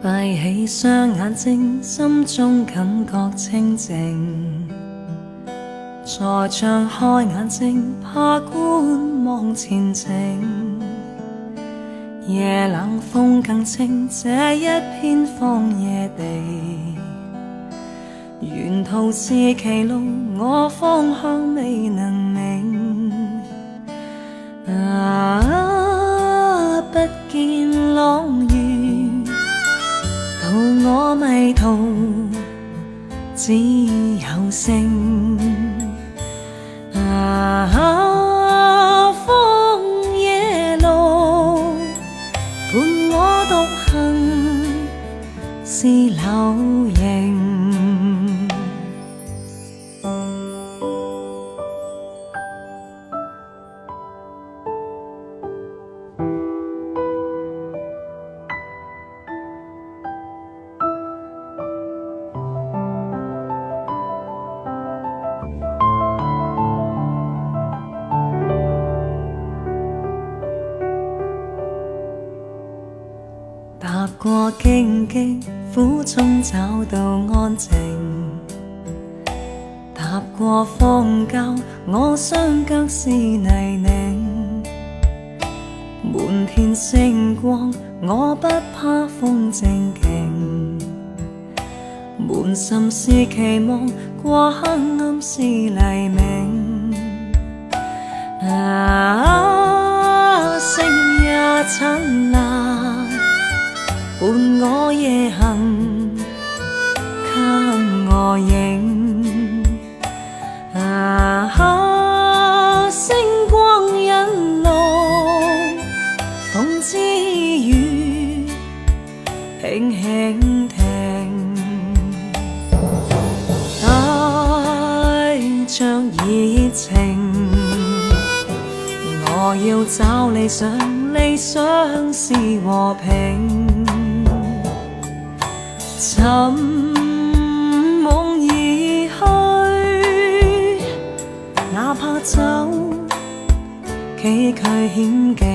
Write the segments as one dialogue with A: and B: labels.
A: 閉起雙眼睛，心中感覺清靜。再張開眼睛，怕觀望前程。夜冷風更清，這一片荒野地。沿途是歧路，我方向未能明。不見朗月，渡我迷途，只有星。荒野路，伴我獨行，是流螢。踏過荊棘，苦中找到安靜；踏過荒郊，我雙腳是泥濘。滿天星光，我不怕風正勁。滿心是期望，過黑暗是黎明。星也燦爛，伴我夜行，給我影。星光引路，風之雨輕輕停。帶着熱情，我要找理想，理想是和平。尋夢而去，哪怕走崎嶇險徑。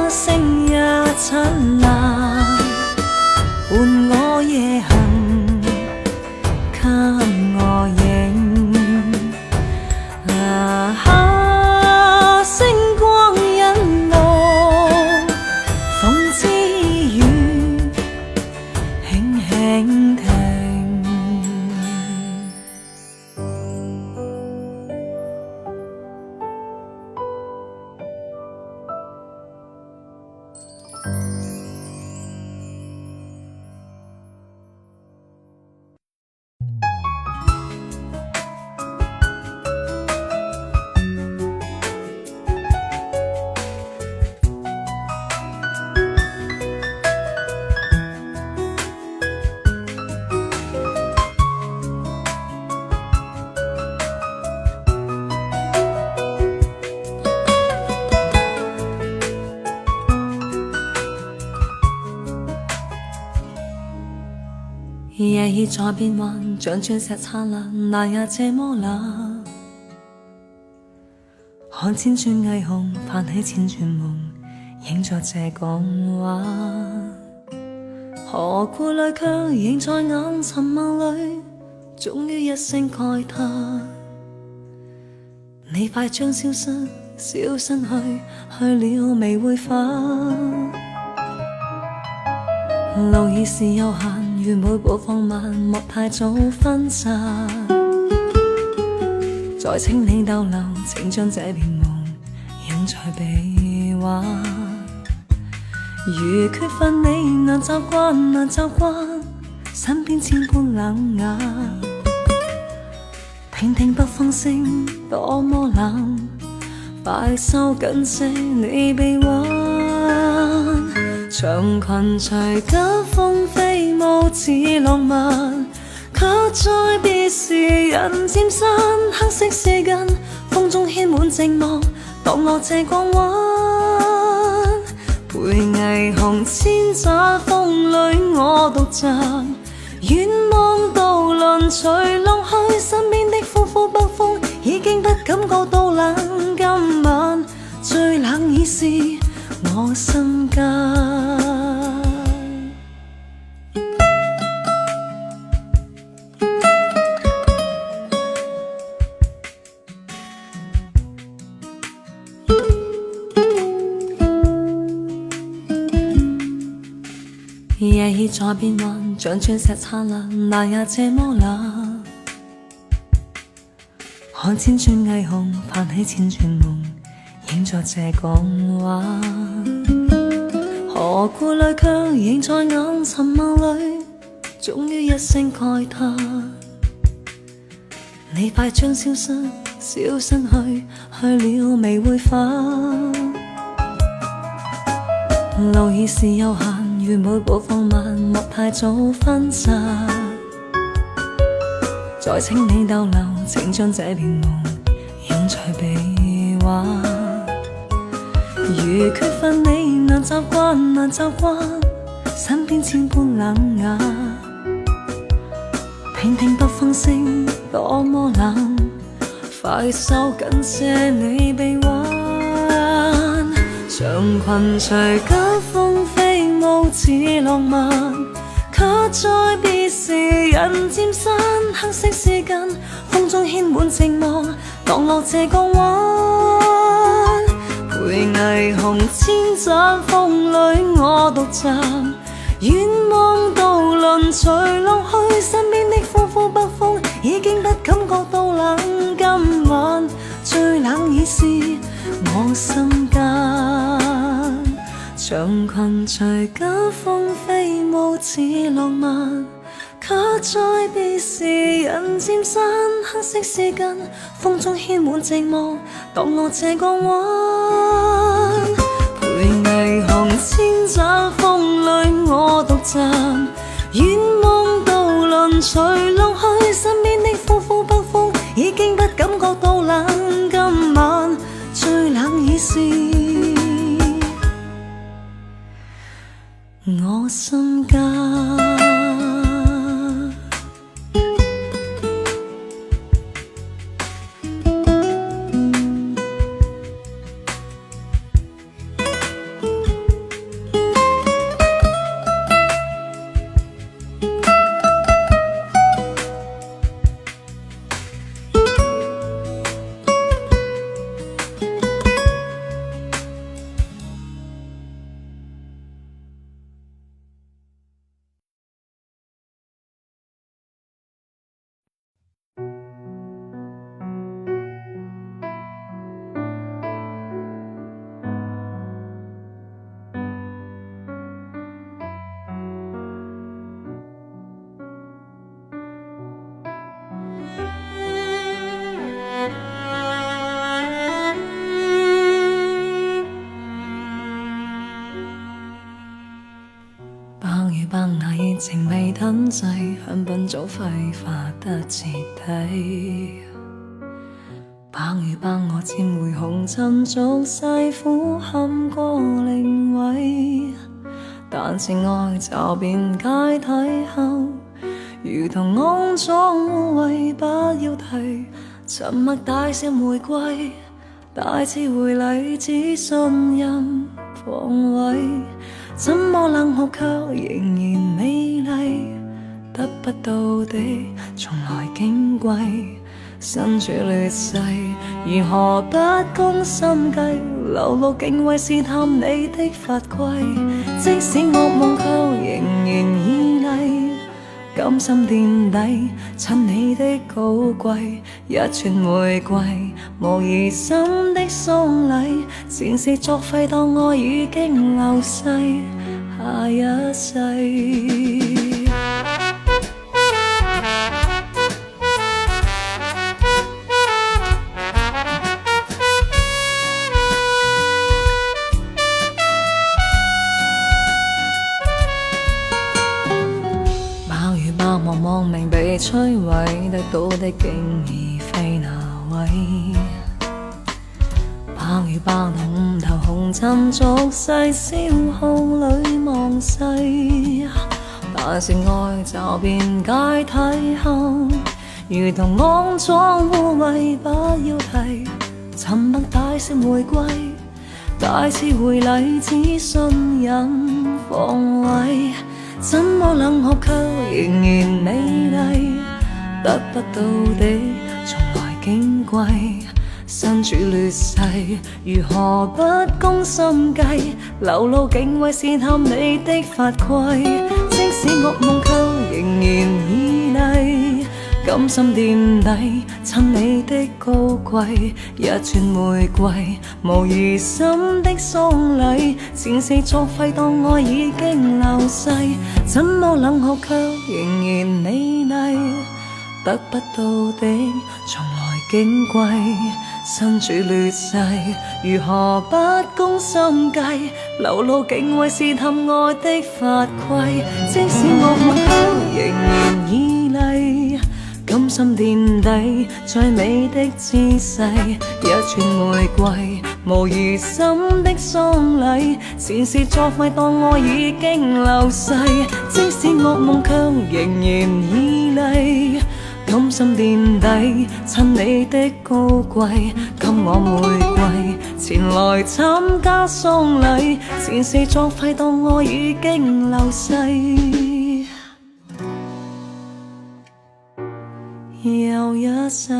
A: 星也燦爛，伴我夜行，給我影。星光引路，風之雨輕輕停。夜已在變幻，像鑽石燦爛，那也這麼冷。看千串霓虹，泛起千串夢，映着這講話。何故淚卻仍在眼沉夢裏，終於一聲慨嘆。你快將消失，消失去，去了未會返。路已是有限，願每步放慢，莫太早分散。在請你逗留，請將這片夢印在臂彎。如缺乏你，難習慣，難習慣，身邊千般冷眼。聽聽北風聲，多麼冷，快收緊些你臂彎。長裙隨急風飛舞似浪漫，卻在別時人漸散。黑色絲巾，風中牽滿寂寞，蕩落這港灣。陪陪霓虹千載風裏我獨站，遠望渡輪隨浪去，身邊的呼呼北風已經不感覺到冷。今晚最冷已是我心間。夜已在變幻，像鑽石燦爛，那也這麼冷。看千串霓虹，泛起千串夢，映着這港灣。何故淚卻仍在眼沉夢裏，終於一聲慨嘆。你快將消失，消失去，去了未會返。路已是有限。願每步放慢，莫太早分散。再請你逗留，請將這片夢擁在臂彎。如缺乏你，難習慣，難習慣，身邊千般冷眼。聽聽北風聲，多麼冷，快收緊些你臂彎。長裙隨急風飛，舞似浪漫，卻在別時人漸散。黑色絲巾，風中牽滿寂寞，蕩落這港灣。陪霓虹千載風裏我獨站，遠望渡輪隨浪去，身邊的呼呼北風已經不感覺到冷。今晚最冷已是我心間。長裙隨急風飛，舞似浪漫，卻在別時人漸散。黑色絲巾，風中牽滿寂寞，蕩落這港灣。陪霓虹千載風裏我獨站，遠望渡輪隨浪去，身邊的呼呼北風已經不感覺到冷。今晚最冷已是我心間。情未等滯，香檳早揮發得徹底。百如百我漸回紅塵俗世苦堪過靈位，但是愛驟變解體後，如同骯髒污穢，不要提。沉默大笑玫瑰，大智慧禮只信任防衛。怎麼冷酷卻仍然美麗，得不到的從來矜貴。身處劣勢，如何不攻心計？流露敬畏試探你的法規，即使惡夢卻仍然依賴。甘心墊底，襯你的高貴，一串玫瑰，無疑心的喪禮。前事作廢，當愛已經流逝，下一世。亡命被摧毀，得到的竟已非那位。百如爆濃頭紅針俗世消耗裏忘逝，但是愛就變解體後，如同骯髒污穢不要提，沉默大笑玫瑰，大次回禮只信任防衛，怎麼冷酷卻仍然美麗，得不到的從來矜貴，身處劣勢如何不攻心計，流露敬畏試探你的法規，即使惡夢卻仍然依賴，甘心墊底襯你的高貴，一串玫瑰無疑心的喪禮，前世作廢當愛已經流逝，怎麼冷酷卻仍然美麗，得不到的從來矜貴，身處劣勢如何不攻心計，流露敬畏試探愛的法規，即使惡夢卻仍然依賴，甘心墊底最美的姿勢，一串玫瑰無疑心的喪禮，前世作廢當愛已經流逝，即使惡夢卻仍然依賴，甘心墊底襯你的高貴，給我玫瑰前來參加喪禮，前世作廢當愛已經流逝，又一世。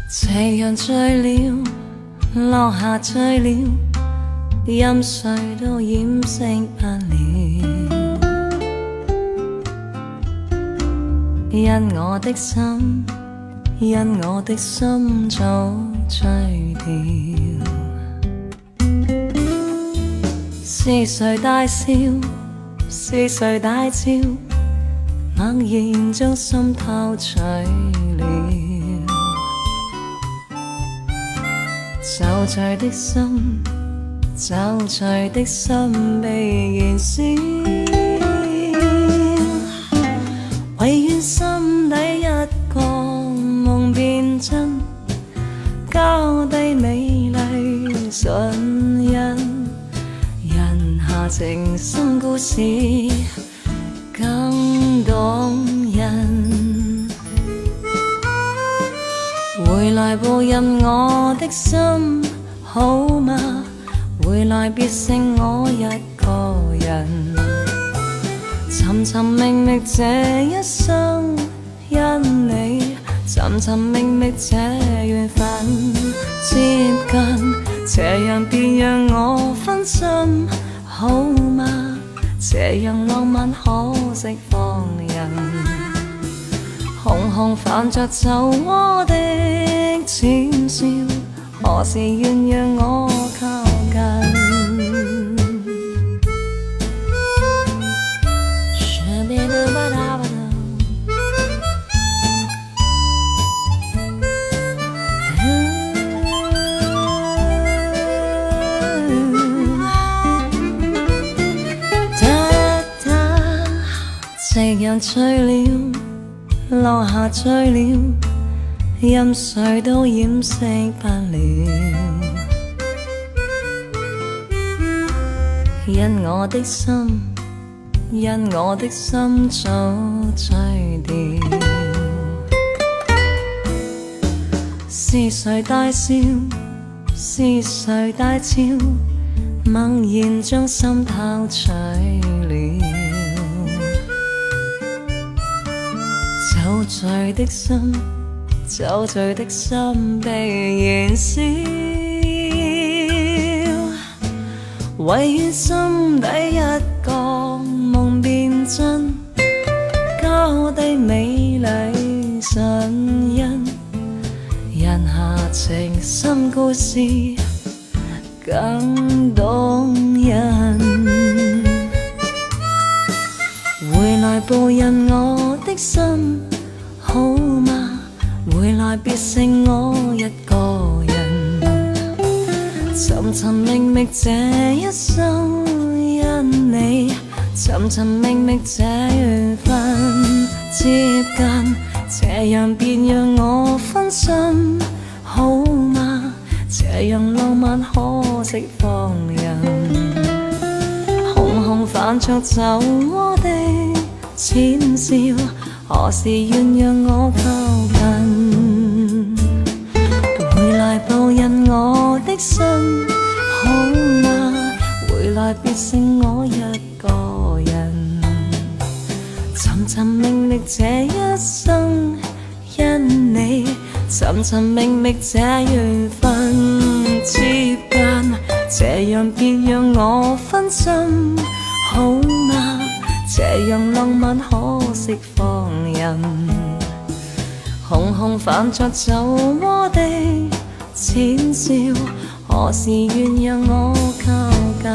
A: 夕陽醉了，落下醉了，任誰都掩飾不了，因我的心，因我的心早醉掉。是誰大笑，是誰大笑，猛然將心偷取了。酒醉的心，酒醉的心被燃燒，唯願心底一個夢變真，交低美麗唇印，人下情深故事更動人。回來步入我的心，好嗎？回來別剩我一個人，尋尋覓覓這一生，因你尋尋覓覓這緣分，接近斜陽別讓我分心，好嗎？這樣浪漫可釋放人。紅紅泛着酒窩的淺笑，何時願讓我靠近？夕陽醉了，落下醉了，任誰都掩飾不了，因我的心，因我的心早醉掉。是誰大笑，是誰大笑，猛然將心偷取了。酒醉的心，酒醉的心被燃燒，唯願心底一個夢變真，拋低美麗唇印，人下情深故事更動人。回來步入我的心，好嗎？回來別剩我一個人，尋尋覓覓這一生，因你尋尋覓覓這緣分接近，這樣別讓我分心，好嗎？這樣浪漫可釋放人，紅紅泛着酒窩的淺笑，何時願讓我靠近？回來步入我的心，好嗎？回來別剩我一個人，尋尋覓覓這一生，因你尋尋覓覓這緣分接近，這樣別讓我分心，好嗎？這樣浪漫可釋放人，紅紅泛着酒窩的淺笑，何時願讓我靠近？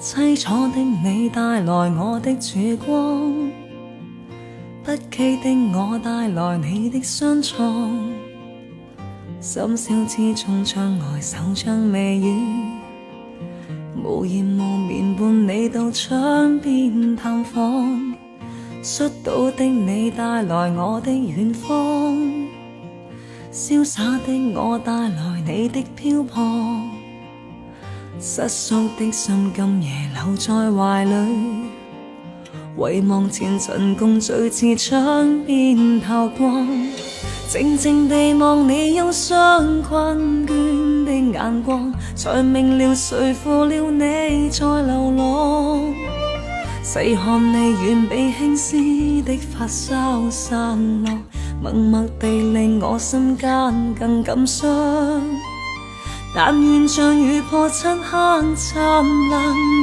A: 凄楚的你帶來我的曙光，不羈的我帶來你的傷創，深宵之中窗外手掌微雨，無言無眠伴你到窗邊探訪，摔倒的你帶來我的遠方，瀟灑的我帶來你的漂泊，失縮的心今夜留在懷裡，遺忘前塵共聚至窗邊透光，靜靜地望你憂傷困倦的眼光，才明了誰負了你在流浪，細看你遠比輕絲的髮梢散落，默默地令我心間更感傷，但願像雨破漆黑燦爛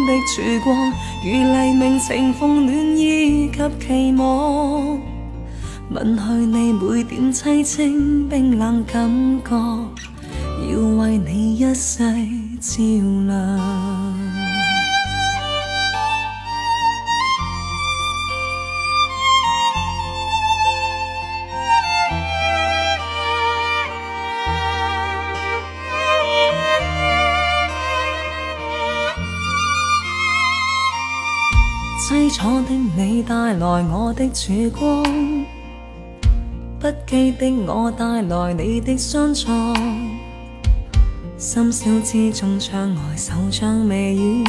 A: 的曙光，如黎明情逢暖意及期望，吻去你每點凄清冰冷感覺，要為你一世照亮。凄楚的你帶來我的曙光，不羈的我帶來你的傷創，深宵之中窗外手掌微雨，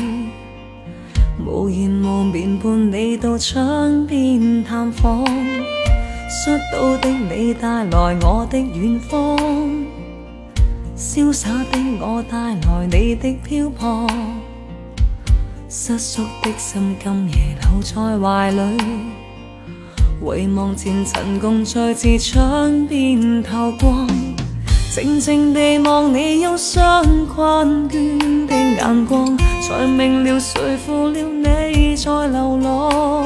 A: 無言無眠伴你到窗邊探訪，摔倒的你帶來我的遠方，瀟灑的我帶來你的漂泊，失縮的心今夜留在懷裡，遺忘前塵共聚至窗邊透光，靜靜地望你憂傷困倦的眼光，才明了誰負了你在流浪，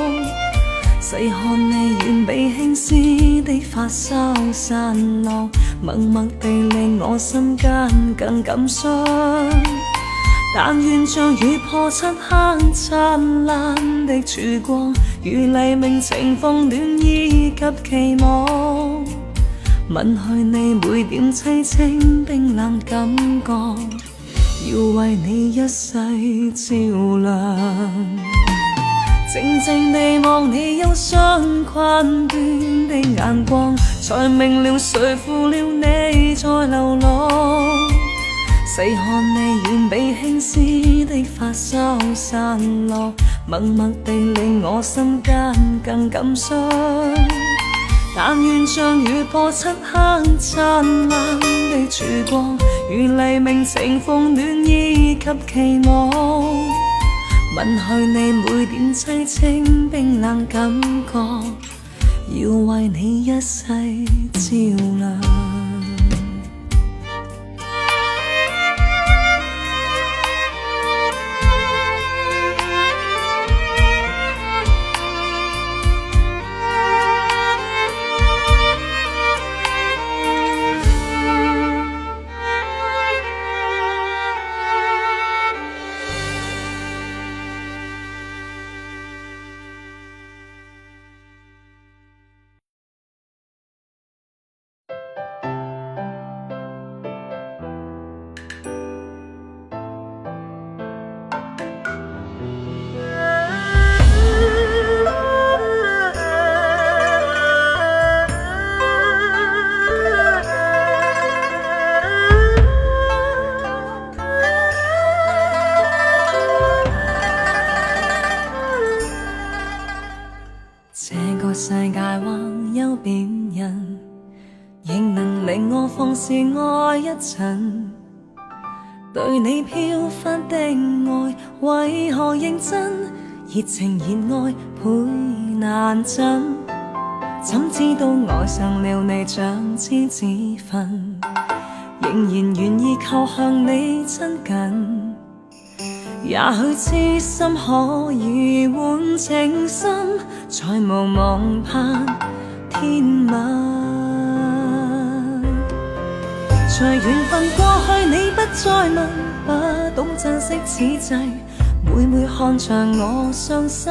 A: 細看你遠比輕絲的髮梢散落，默默地令我心間更感傷，但願像雨破漆黑燦爛的曙光，如黎明情況暖意及期望，吻去你每點凄清冰冷感覺，要為你一世照亮。靜靜地望你憂傷困倦的眼光，才明了誰負了你在流浪。細看你遠比輕絲的髮梢散落，默默地令我心間更感傷。但願像雨破漆黑燦爛的曙光，如黎明情況暖意及期望，吻去你每點凄清冰冷感覺，要為你一世照亮。世界或有別人，仍能令我放肆愛一陣。對你飄忽的愛，為何認真？熱情熱愛倍難枕，怎知道愛上了你像知子分，仍然願意靠向你親近。也許痴心可以換情深，才無望盼天晚。隨緣分過去，你不再問，不懂珍惜此際，每每看着我傷心，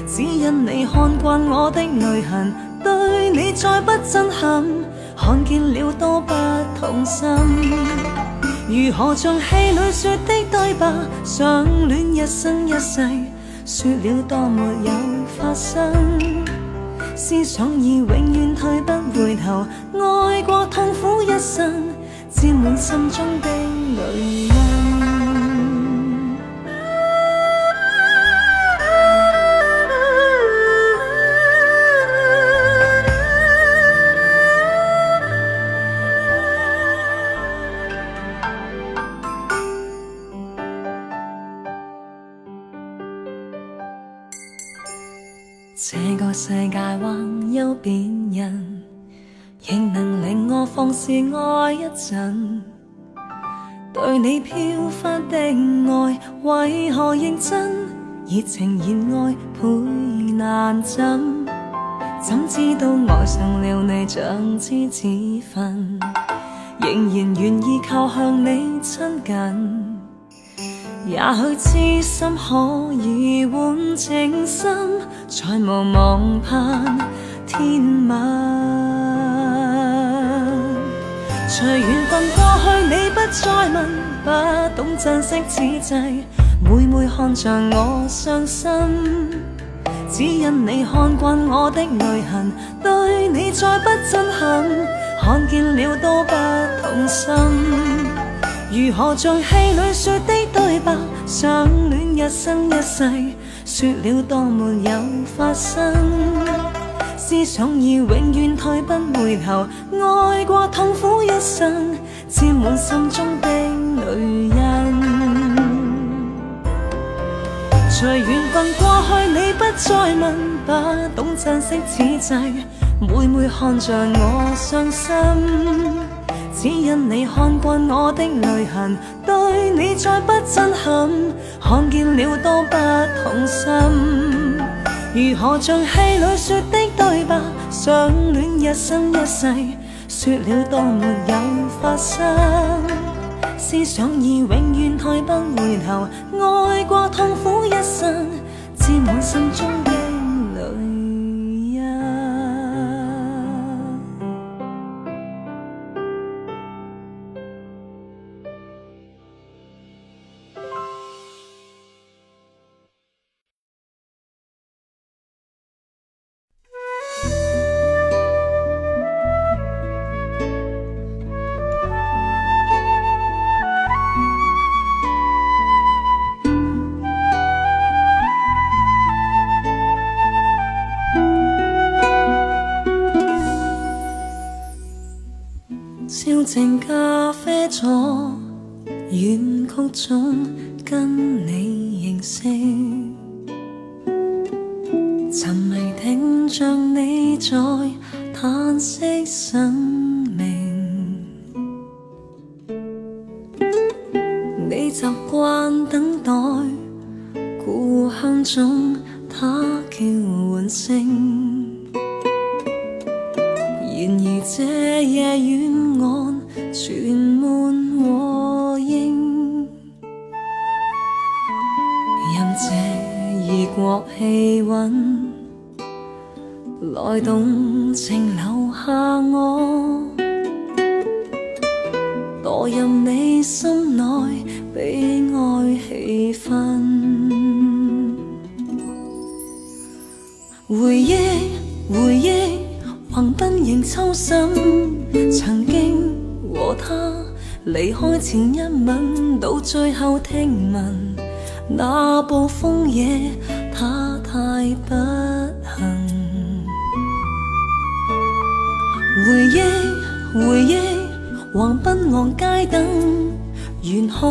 A: 只因你看慣我的淚痕，對你再不震撼，看見了都不痛心。如何像戲裏說的對白，相戀一生一世，說了當沒有發生，思想已永遠退不回頭，愛過痛苦一生，沾滿心中的淚印。這個世界或有別人，仍能令我放肆愛一陣。對你飄忽的愛，為何認真？熱情熱愛倍難枕，怎知道愛上了你像知子分，仍然願意靠向你親近。也許痴心可以換情深，才無望盼天晚。隨緣分過去，你不再問，不懂珍惜此際，每每看着我傷心，只因你看慣我的淚痕，對你再不震撼，看見了都不痛心。如何像戲裏說的對白，相戀一生一世，說了當沒有發生，思想已永遠退不回頭，愛過痛苦一生，沾滿心中的淚印。隨緣分過去，你不再問，不懂珍惜此際，每每看着我傷心，只因你看慣我的淚痕，對你再不震撼，看見了都不痛心。如何像戲裏說的對白，相戀一生一世，說了當沒有發生，思想已永遠抬不回頭，愛過痛苦一生，沾滿心中的淚印。照靜咖啡座，怨曲中跟你認識，沉迷聽着你在嘆息生命，你習慣等待，故鄉中他叫喚聲，然而這夜遠岸全滿和應，任這異國氣溫來動情留下我，墮入你心內悲哀氣氛。回憶回憶橫奔迎秋深，曾經和他離開前一吻，到最後聽聞那暴風夜他太不幸。回憶回憶橫奔望街燈，沿海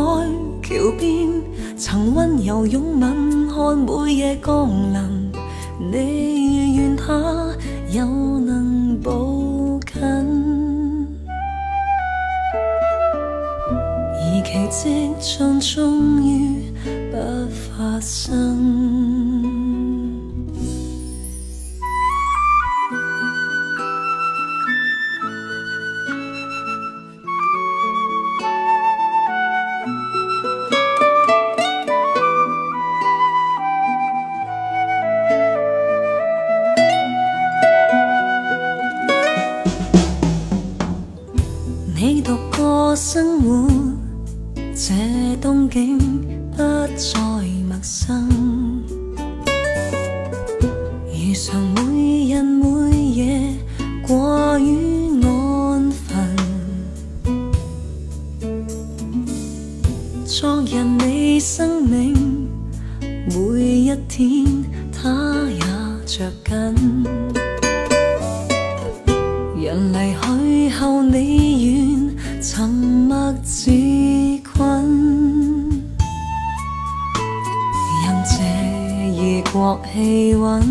A: 橋邊曾溫柔擁吻，看每夜降臨，你願他又能抱近，而奇蹟將終於不發生。你獨個生活，這東京不再陌生，如常每日每夜過於安分。昨日你生命每一天，他也着緊。人離去後，你願沉默自困，任這異國氣溫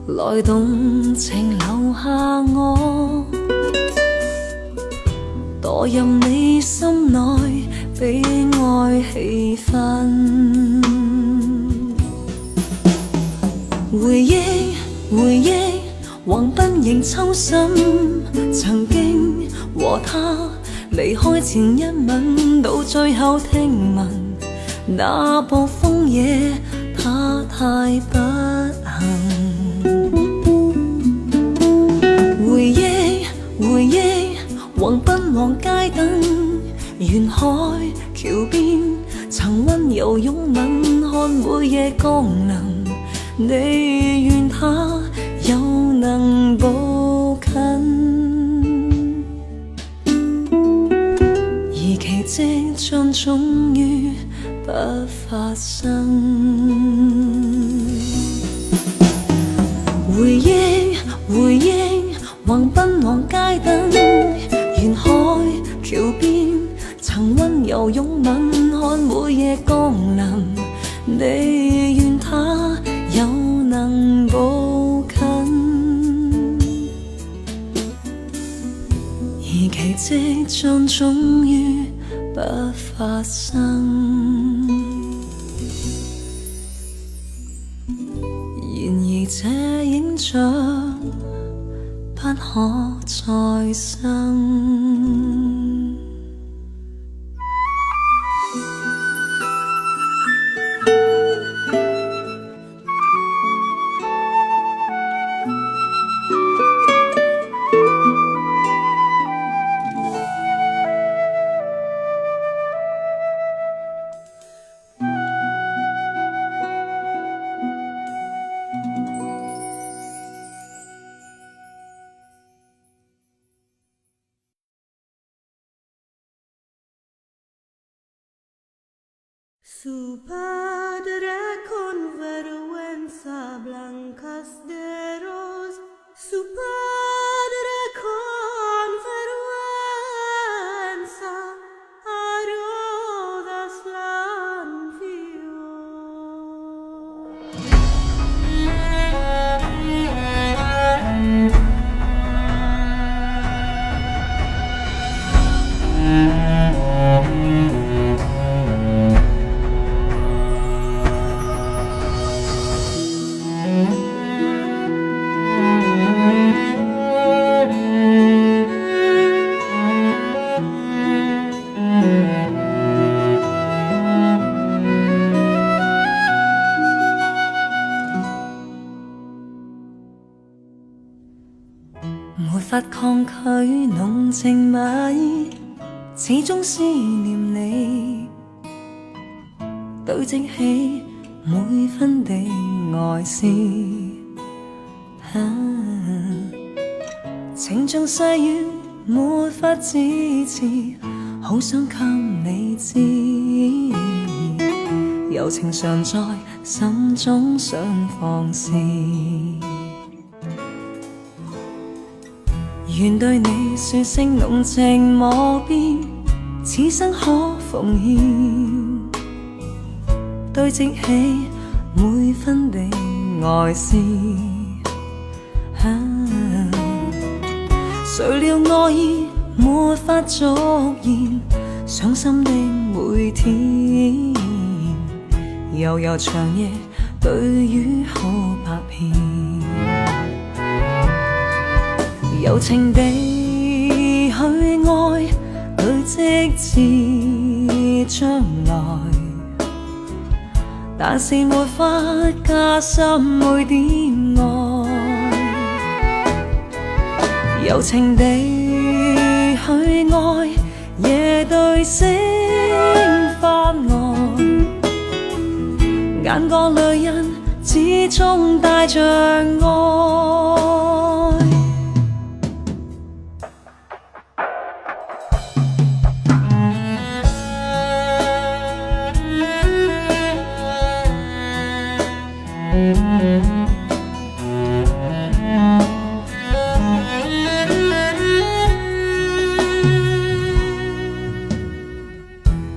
A: 來動情留下我，墮入你心內悲哀氣氛。回憶回憶橫奔迎秋深，曾經和他離開前一吻，到最後聽聞那暴風夜他太不幸。回憶回憶橫奔望街燈，沿海橋邊曾溫柔擁吻，看每夜降臨，你願他又能抱近，而奇蹟將終於不發生。回憶回憶橫奔望街燈，沿海橋邊曾溫柔擁吻，看每夜降臨，你願他又能抱近，而奇蹟將終於不發生。然而這影像不可再生。
B: Su padre con vergüenza blancas de ros, su padre con vergüenza a rodas la envió.
A: 沒法抗拒濃情蜜，始終思念你，堆積起每分的愛思。情像細雨，沒法自持，好想給你知，柔情常在心中想放肆。願對你說聲濃情莫變，此生可奉獻，堆積起每分的愛思。誰料愛意沒法續言，傷心的每天，悠悠長夜對雨好百遍。柔情地去愛，累積至將來，但是沒法加深每點愛。柔情地去愛，夜對星發呆，眼角淚印始終帶着愛。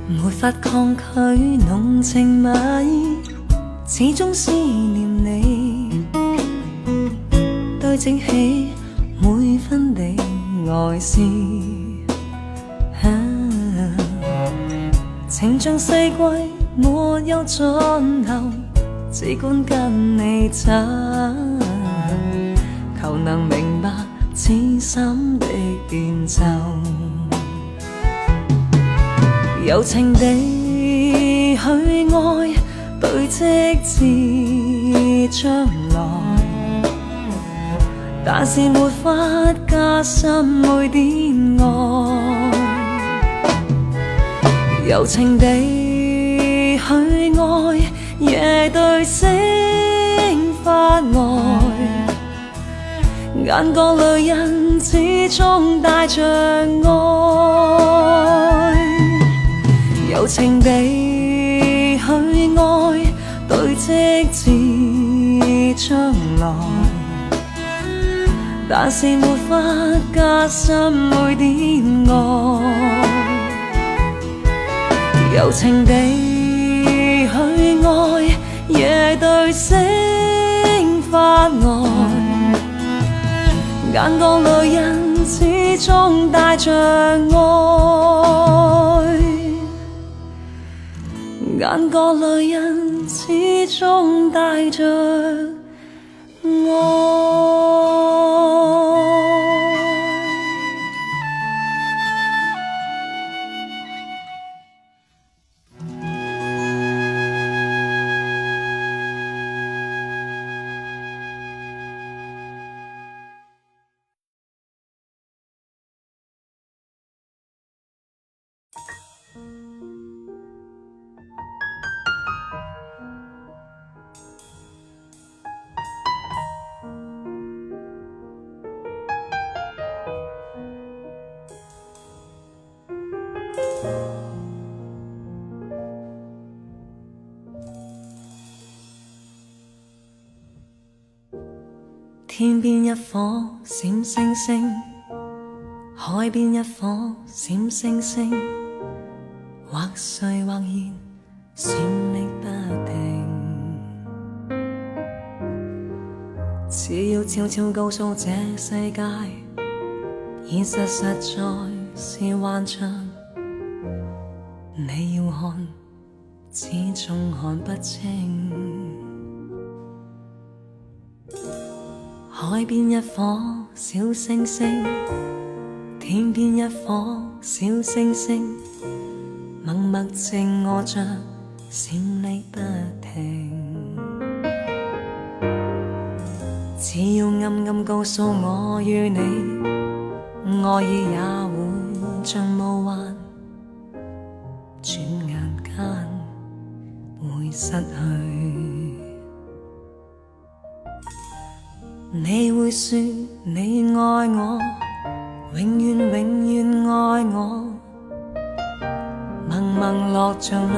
A: 沒法抗拒濃情蜜，始終思念你，堆積起每分的愛思。情像四季沒有盡頭，只管跟你走，求能明白此心的變奏。柔情地去愛，堆積至將來，但是沒法加深每點愛。柔情地去愛，夜對星發呆，眼角淚印始終帶着愛。柔情地去愛，堆積至將來，但是沒法加深每點愛。柔情地去愛，夜對星發呆，眼角淚印始終帶着愛。眼角淚印始終帶着愛。天邊一顆閃星星，海邊一顆閃星星，或碎或現，閃匿不停。只要悄悄告訴這世界，現實實在是幻象。你要看，始終看不清。海邊一顆小星星，天邊一顆小星星，默默靜臥着，閃匿不停。只要暗暗告訴我與你，愛意也會像夢幻，轉眼間會失去。你會說你愛我，永遠永遠愛我，默默落着淚，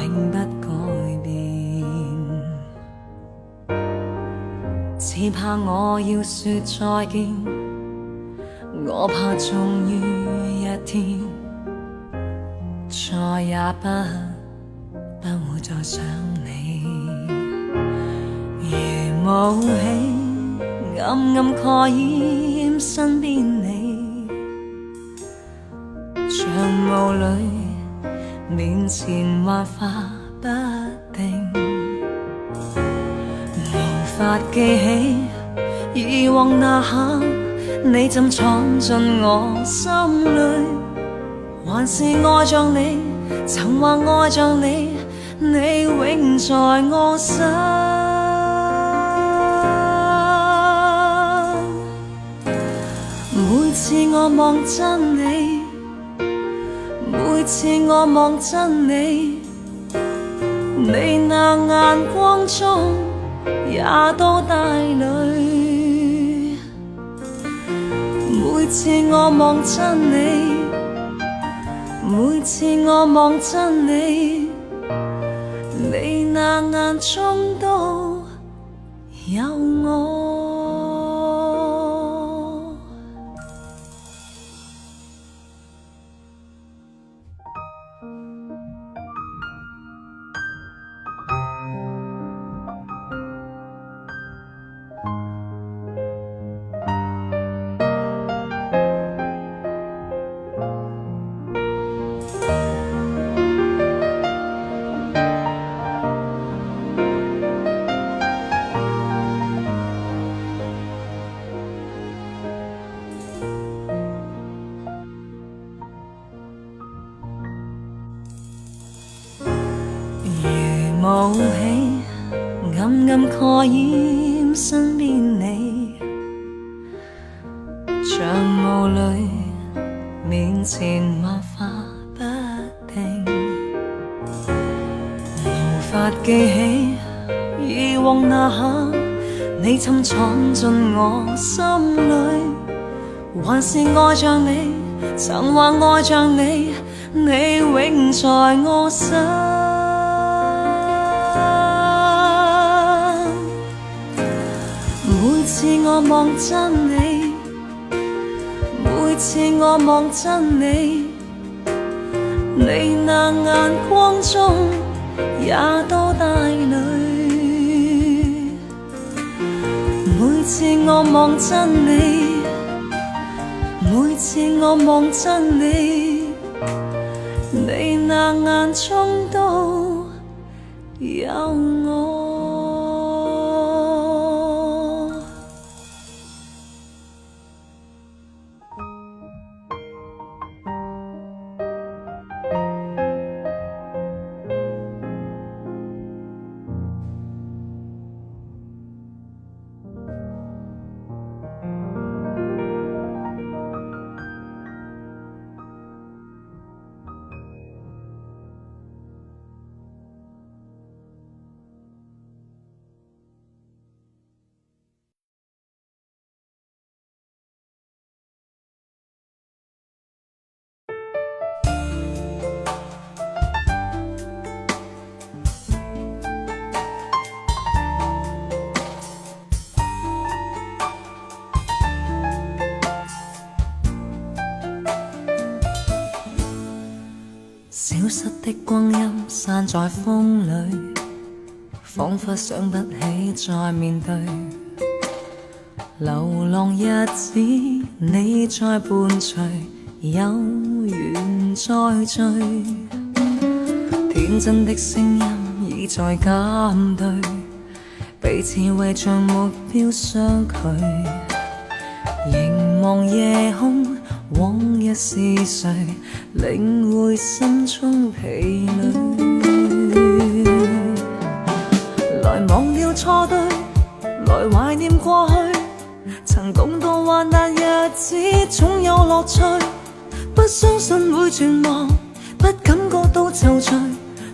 A: 永不改變。只怕我要說再見，我怕終於一天，再也不會再想你。如霧氣暗暗蓋掩身邊你，像霧裏面前幻化不定，無法記起以往那刻你怎闖進我心裏，還是愛着你，曾話愛着你，你永在我心。每次我望真你，每次我望真你，你那眼光中也多帶淚。每次我望真你，每次我望真你，你那眼中都有我。霧氣暗暗蓋掩身邊你，像霧裏面前幻化不定，無法記起以往那刻你怎闖進我心裏，還是愛着你，曾話愛着你，你永在我心。每次我望真你，每次我望真你，你那眼光中也多帶淚。每次我望真你，每次我望真你，你那眼中都有我。消失的光陰散在風裏，彷彿想不起再面對。流浪日子你在伴隨，有緣再聚。天真的聲音已在減退，彼此為着目標相距。凝望夜空，往日是誰領會心中疲累？來忘掉錯對，來懷念過去。曾共度患難日子，總有樂趣。不相信會絕望，不感覺到躊躇。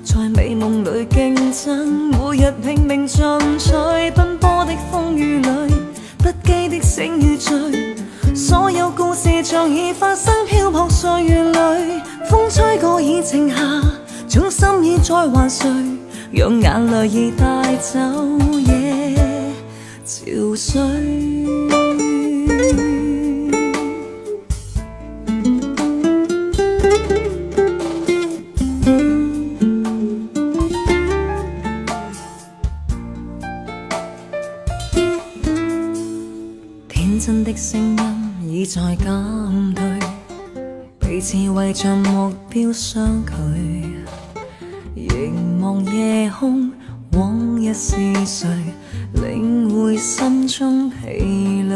A: 在美夢裏競爭，每日拼命進取。奔波的風雨裏，不羈的醒與醉。所有故事像已發生，漂泊歲月裏。風吹過已靜下，將心意再還誰？讓眼淚已帶走夜憔悴。天真的聲音已在減退，彼此為着目標相距。凝望夜空，往日是誰領會心中疲累？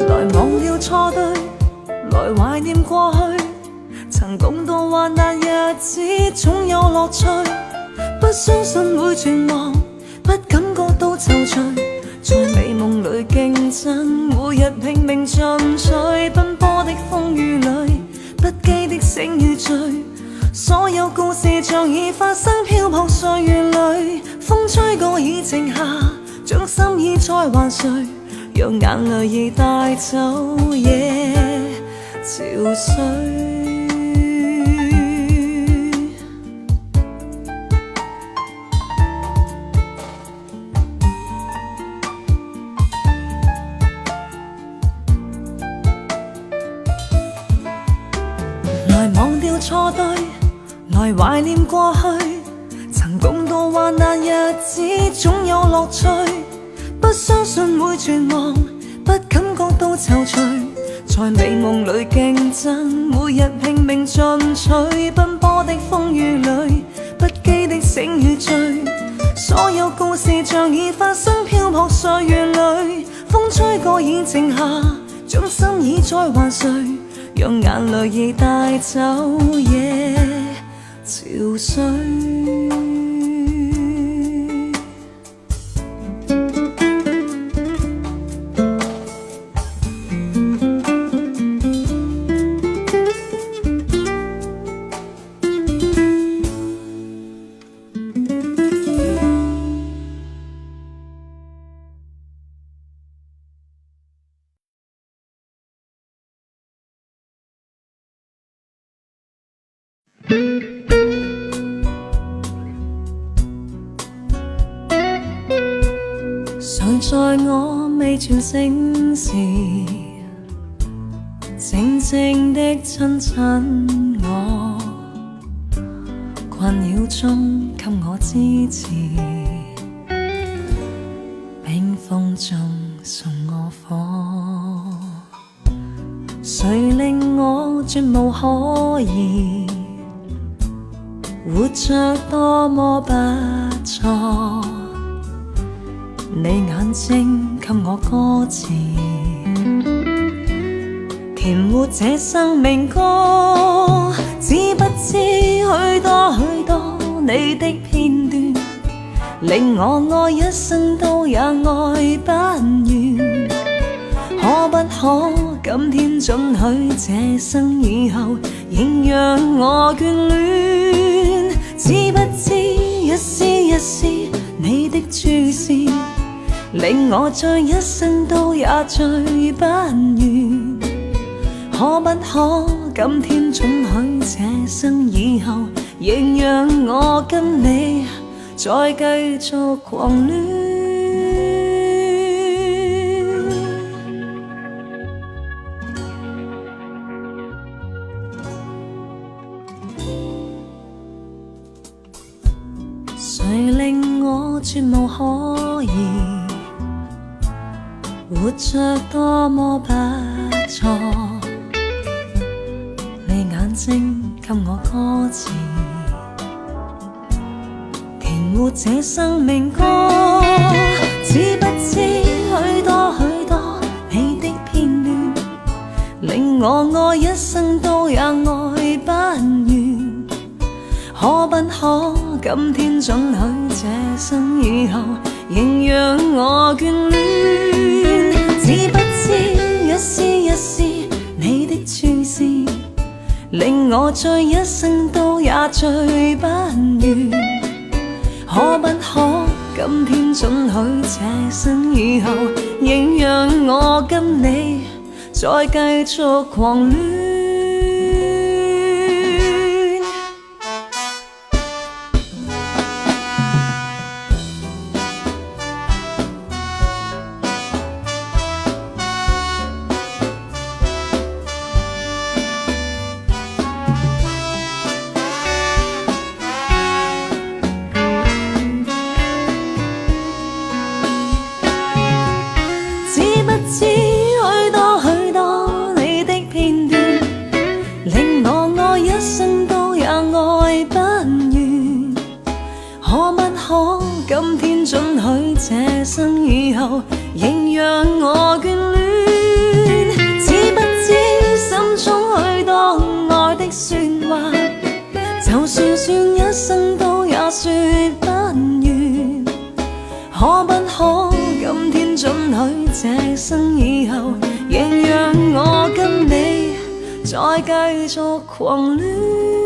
A: 來忘掉錯對，來懷念過去。曾共度患難日子，總有樂趣。不相信會絕望，不感覺到躊躇。在美夢裏競爭，每日拼命進取。奔波的風雨裏，不羈的醒與醉。所有故事像已發生，漂泊歲月裏。風吹過已靜下，將心意再還誰？讓眼淚已帶走夜憔悴。來忘掉錯對，來懷念過去。曾共度患難日子，總有樂趣。不相信會絕望，不感覺到躊躇。在美夢裏競爭，每日拼命進取。奔波的風雨裏，不羈的醒與醉。所有故事像已發生，漂泊歲月裏。風吹過已靜下，將心意再還誰？讓眼淚已帶走夜憔悴。常在我未全醒時，靜靜的親親我，困擾中給我支持，冰封中送我火。誰令我絕無可疑，活着多麼不錯。你眼睛給我歌詞，填活這生命歌。只不知許多許多你的片段，令我愛一生都也愛不完。可不可今天准許這生以後仍讓我眷戀？只不知一絲一絲你的注視，令我醉一生都也醉不完。可不可今天准許這生以後仍讓我跟你再繼續狂戀？可以活着多麼不錯，你眼睛給我歌詞，填活這生命歌。知不知許多許多你的片段，令我愛一生都也愛不完。可不可今天准許這生以後仍讓我眷戀？知不知一絲一絲你的注視，令我醉一生都也醉不完。可不可今天准許這生以後仍讓我跟你再繼續狂戀？知不知許多許多你的片段，令我愛一生都也愛不完。可不可今天准許這生以後仍讓我眷戀？知不知心中許多愛的説話，就算一生都也説不完。可不可今天准許這生以後仍讓我跟你再繼續狂戀？